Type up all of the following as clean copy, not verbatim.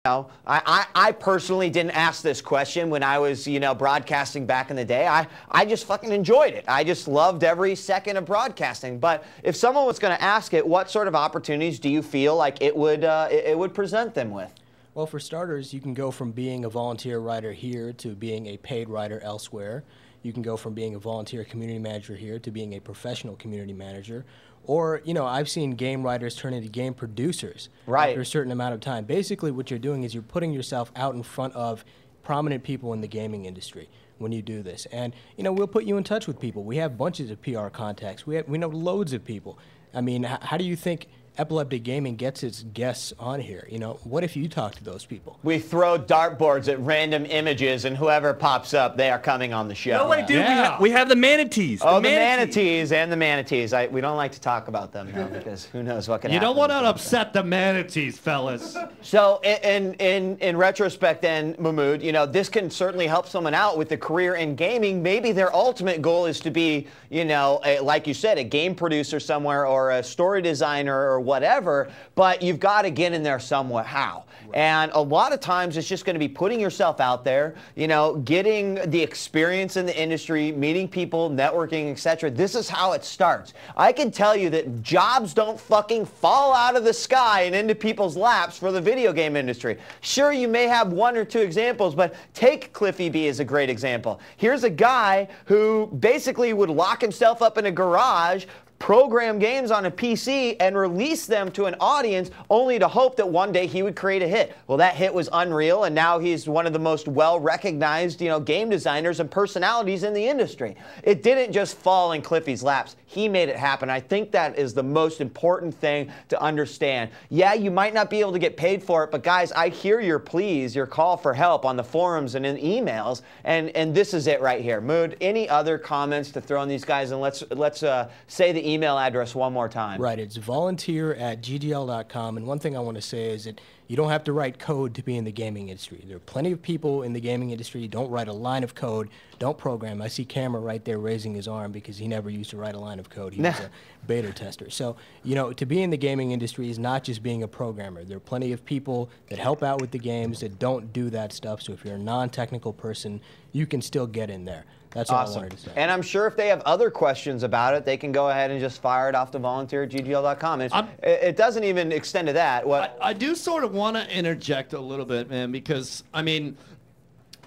I personally didn't ask this question when I was, broadcasting back in the day. I just fucking enjoyed it. I just loved every second of broadcasting. But if someone was going to ask it, what sort of opportunities do you feel like it would present them with? Well, for starters, you can go from being a volunteer writer here to being a paid writer elsewhere. You can go from being a volunteer community manager here to being a professional community manager. Or, I've seen game writers turn into game producers after a certain amount of time. Basically, what you're doing is you're putting yourself out in front of prominent people in the gaming industry when you do this. And, we'll put you in touch with people. We have bunches of PR contacts. We know loads of people. I mean, how do you think Epileptic Gaming gets its guests on here? What if you talk to those people? We throw dartboards at random images, and whoever pops up, they are coming on the show. No way, dude. We have the manatees. Oh, the manatees and the manatees. We don't like to talk about them now because who knows what can happen. You don't want to upset the manatees, fellas. So in retrospect then, Mahmoud, this can certainly help someone out with a career in gaming. Maybe their ultimate goal is to be, like you said, a game producer somewhere or a story designer or whatever, but you've got to get in there somehow. And a lot of times it's just going to be putting yourself out there, getting the experience in the industry, meeting people, networking, etc. This is how it starts. I can tell you that jobs don't fucking fall out of the sky and into people's laps for the video game industry. Sure, you may have one or two examples, but take Cliffy B as a great example. Here's a guy who basically would lock himself up in a garage, program games on a PC and release them to an audience only to hope that one day he would create a hit. Well, that hit was Unreal, and now he's one of the most well-recognized, game designers and personalities in the industry. It didn't just fall in Cliffy's laps. He made it happen. I think that is the most important thing to understand. Yeah, you might not be able to get paid for it, but guys, I hear your pleas, your call for help on the forums and in emails, and this is it right here. Mood, any other comments to throw on these guys? And let's say the email address one more time. Right, it's volunteer@ggl.com, and one thing I want to say is that you don't have to write code to be in the gaming industry. There are plenty of people in the gaming industry who don't write a line of code, don't program. I see Cameron right there raising his arm because he never used to write a line of code. He was a beta tester. So, to be in the gaming industry is not just being a programmer. There are plenty of people that help out with the games that don't do that stuff. So if you're a non-technical person, you can still get in there. That's all I wanted to say. And I'm sure if they have other questions about it, they can go ahead and just fire it off to volunteer@ggl.com. It doesn't even extend to that. I do sort of want to interject a little bit, man, because,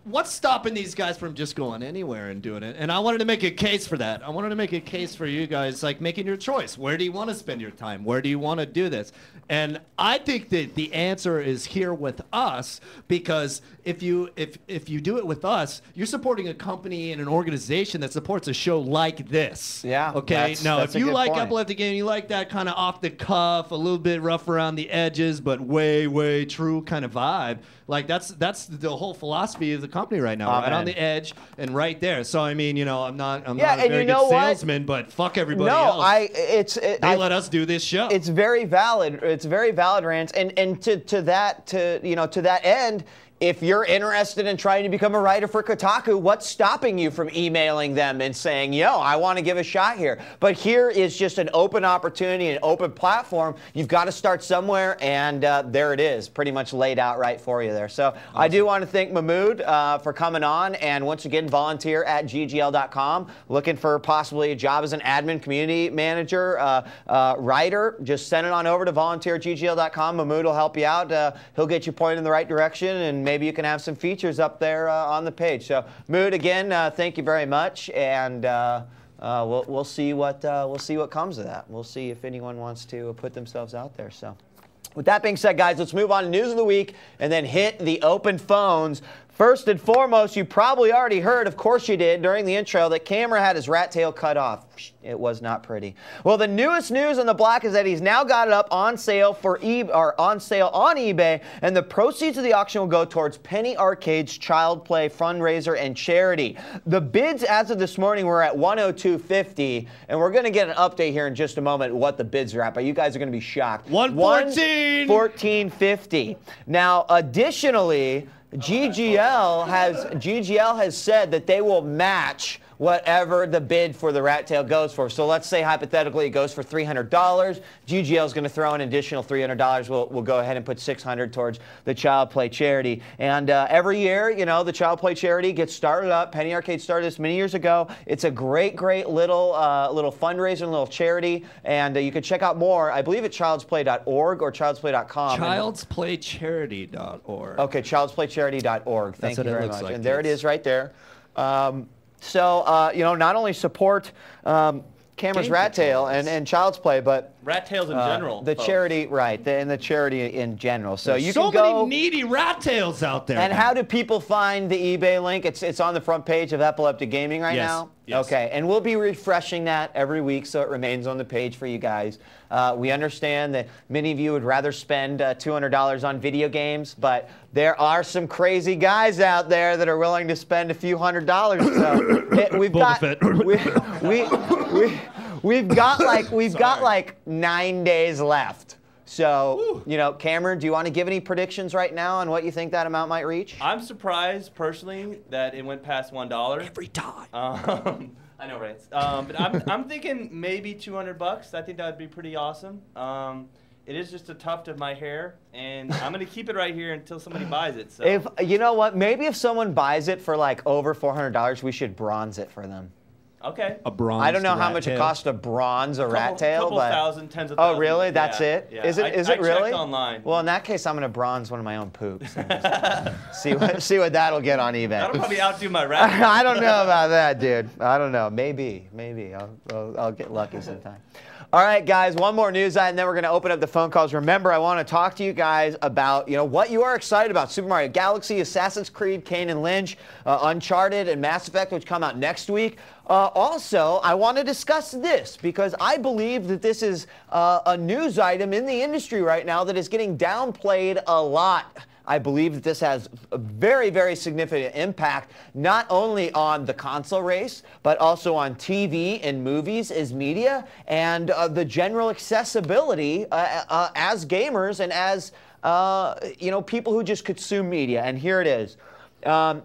what's stopping these guys from just going anywhere and doing it? And I wanted to make a case for that. I wanted to make a case for you guys, like making your choice. Where do you want to spend your time? Where do you want to do this? And I think that the answer is here with us, because if you do it with us, you're supporting a company and an organization that supports a show like this. Yeah. Okay. Now, if you like point. Epileptic Gaming, you like that kind of off the cuff, a little bit rough around the edges, but way true kind of vibe. Like that's the whole philosophy of the company right now, right on the edge and right there. So I'm not a very good salesman, but fuck everybody else. They let us do this show. It's very valid. It's very valid, Rance. And to that end, if you're interested in trying to become a writer for Kotaku, what's stopping you from emailing them and saying, I want to give a shot here? But here is just an open opportunity, an open platform. You've got to start somewhere, and there it is, pretty much laid out right for you there. So awesome. I do want to thank Mahmoud for coming on, and once again, volunteer@ggl.com. Looking for possibly a job as an admin, community manager, writer, just send it on over to volunteer@ggl.com. Mahmoud will help you out. He'll get you pointed in the right direction, and maybe you can have some features up there on the page. So, Mood, again, thank you very much, and we'll see what comes of that. We'll see if anyone wants to put themselves out there. So, with that being said, guys, let's move on to news of the week and then hit the open phones. First and foremost, you probably already heard, of course you did, during the intro, that Camera had his rat tail cut off. It was not pretty. Well, the newest news on the block is that he's now got it up on sale on eBay, and the proceeds of the auction will go towards Penny Arcade's Child Play fundraiser and charity. The bids as of this morning were at $102.50, and we're going to get an update here in just a moment what the bids are at, but you guys are going to be shocked. $114.50. Now, additionally, GGL has said that they will match whatever the bid for the rat tail goes for. So let's say hypothetically it goes for $300. GGL is going to throw an additional $300. We'll go ahead and put $600 towards the Child Play charity. And every year, you know, the Child Play charity gets started up. Penny Arcade started this many years ago. It's a great little fundraiser, little charity, and you can check out more. I believe at childsplay.org or childsplaycom. Childsplaycharity.org. Okay, childsplaycharity.org. Thank you very much. Like, and there it is right there. So, you know, not only support Cameron's Rat Tail and Child's Play, but Rat Tails in general. The charity, right, and the charity in general. So There's you so can go. many needy rat tails out there. And how do people find the eBay link? It's on the front page of Epileptic Gaming right now? Yes. Okay, and we'll be refreshing that every week so it remains on the page for you guys. We understand that many of you would rather spend $200 on video games, but there are some crazy guys out there that are willing to spend a few $100s. So we've got like 9 days left. So, you know, Cameron, do you want to give any predictions right now on what you think that amount might reach? I'm surprised, personally, that it went past $1. Every time. I know, right? But I'm thinking maybe $200. I think that would be pretty awesome. It is just a tuft of my hair, and I'm going to keep it right here until somebody buys it. So. If you know what, maybe if someone buys it for like over $400, we should bronze it for them. Okay. A bronze. I don't know how much it costs to bronze a rat tail, couple but thousand, tens of thousands. oh, really? That's it? Yeah. Is it I really? checked online. Well, in that case, I'm going to bronze one of my own poops. And see what that'll get on eBay. That'll probably outdo my rat. I don't know about that, dude. I don't know. Maybe. I'll get lucky sometime. All right, guys, one more news item, and then we're going to open up the phone calls. Remember, I want to talk to you guys about, you know, what you are excited about. Super Mario Galaxy, Assassin's Creed, Kane and Lynch, Uncharted, and Mass Effect, which come out next week. Also, I want to discuss this because I believe that this is a news item in the industry right now that is getting downplayed a lot. I believe that this has a very, very significant impact, not only on the console race, but also on TV and movies as media, and the general accessibility as gamers and as you know, people who just consume media. And here it is.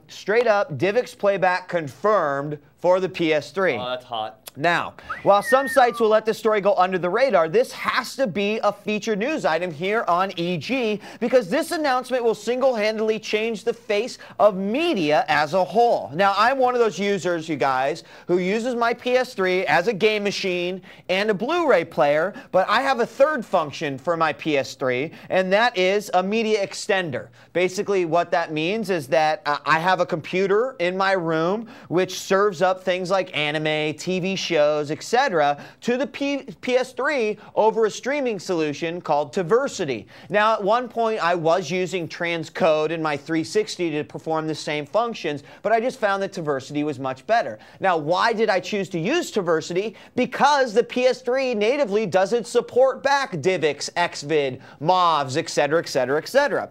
Straight up, DivX playback confirmed for the PS3. Oh, that's hot. Now, while some sites will let this story go under the radar, this has to be a featured news item here on EG because this announcement will single-handedly change the face of media as a whole. Now, I'm one of those users, you guys, who uses my PS3 as a game machine and a Blu-ray player, but I have a third function for my PS3, and that is a media extender. Basically, what that means is that I have a computer in my room which serves up things like anime, TV shows, etc. to the PS3 over a streaming solution called Tversity. Now, at one point, I was using transcode in my 360 to perform the same functions, but I just found that Tversity was much better. Now, why did I choose to use Tversity? Because the PS3 natively doesn't support back DivX, Xvid, MOVs, etc., etc., etc.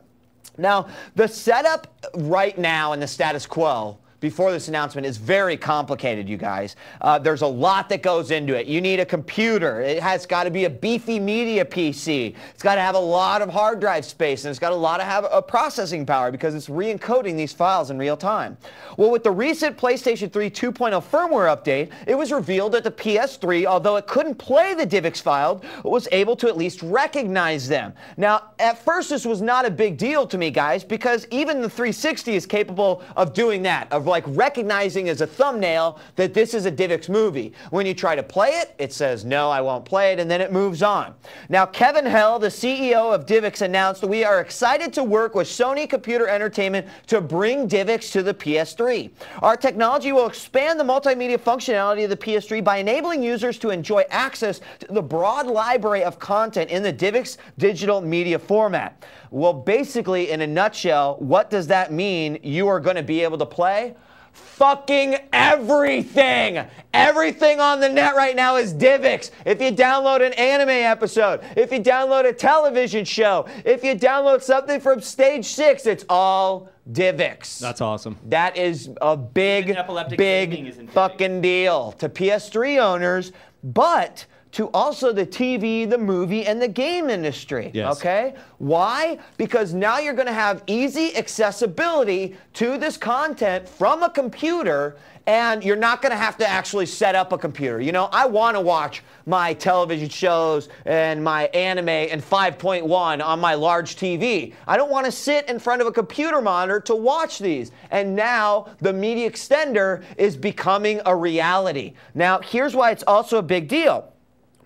Now, the setup right now in the status quo before this announcement is very complicated, you guys. There's a lot that goes into it. You need a computer. It has got to be a beefy media PC. It's got to have a lot of hard drive space, and it's got a lot to have a processing power because it's re-encoding these files in real time. Well, with the recent PlayStation 3 2.0 firmware update, it was revealed that the PS3, although it couldn't play the DivX file, was able to at least recognize them. Now, at first, this was not a big deal to me, guys, because even the 360 is capable of doing that, of like recognizing as a thumbnail that this is a DivX movie. When you try to play it, it says, no, I won't play it, and then it moves on. Now, Kevin Hell, the CEO of DivX, announced, we are excited to work with Sony Computer Entertainment to bring DivX to the PS3. Our technology will expand the multimedia functionality of the PS3 by enabling users to enjoy access to the broad library of content in the DivX digital media format. Well, basically, in a nutshell, what does that mean you are going to be able to play? Fucking everything! Everything on the net right now is DivX. If you download an anime episode, if you download a television show, if you download something from Stage 6, it's all DivX. That's awesome. That is a big, Epileptic big fucking deal to PS3 owners, but to also the TV, the movie, and the game industry. Yes. Okay? Why? Because now you're going to have easy accessibility to this content from a computer, and you're not going to have to actually set up a computer. You know, I want to watch my television shows and my anime in 5.1 on my large TV. I don't want to sit in front of a computer monitor to watch these. And now the media extender is becoming a reality. Now, here's why it's also a big deal.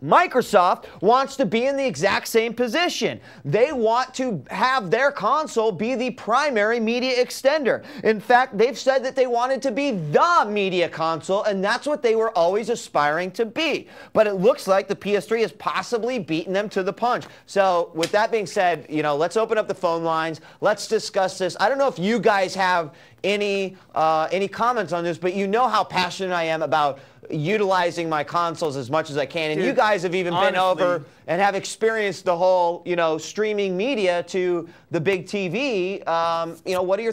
Microsoft wants to be in the exact same position. They want to have their console be the primary media extender. In fact, they've said that they wanted to be the media console, and that's what they were always aspiring to be. But it looks like the PS3 has possibly beaten them to the punch. So with that being said, you know, let's open up the phone lines. Let's discuss this. I don't know if you guys have any comments on this, but you know how passionate I am about utilizing my consoles as much as I can. And Dude, you guys have even been honestly, over and have experienced the whole, you know, streaming media to the big TV. You know, what are your